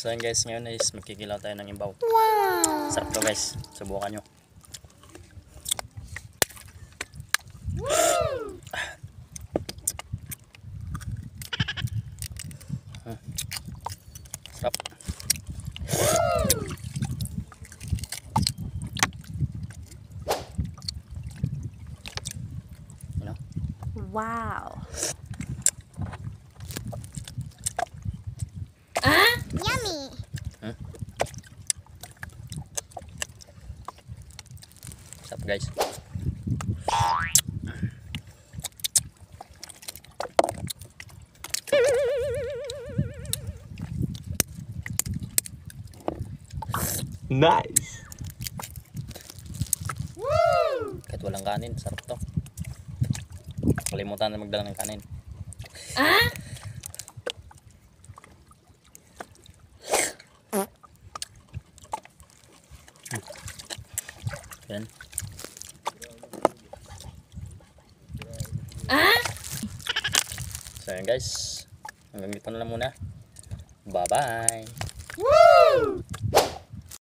So yun guys, ngayon is magkikilaw tayo ng imbaw. Wow! Sarap to guys, subukan nyo. Sarap. You know? Wow. Yummy. Sarap guys. Nice. Kahit walang kanin, sarap to. Kalimutan na magdala ng kanin. Yan. So yan guys, hanggang dito na lang muna. Bye bye.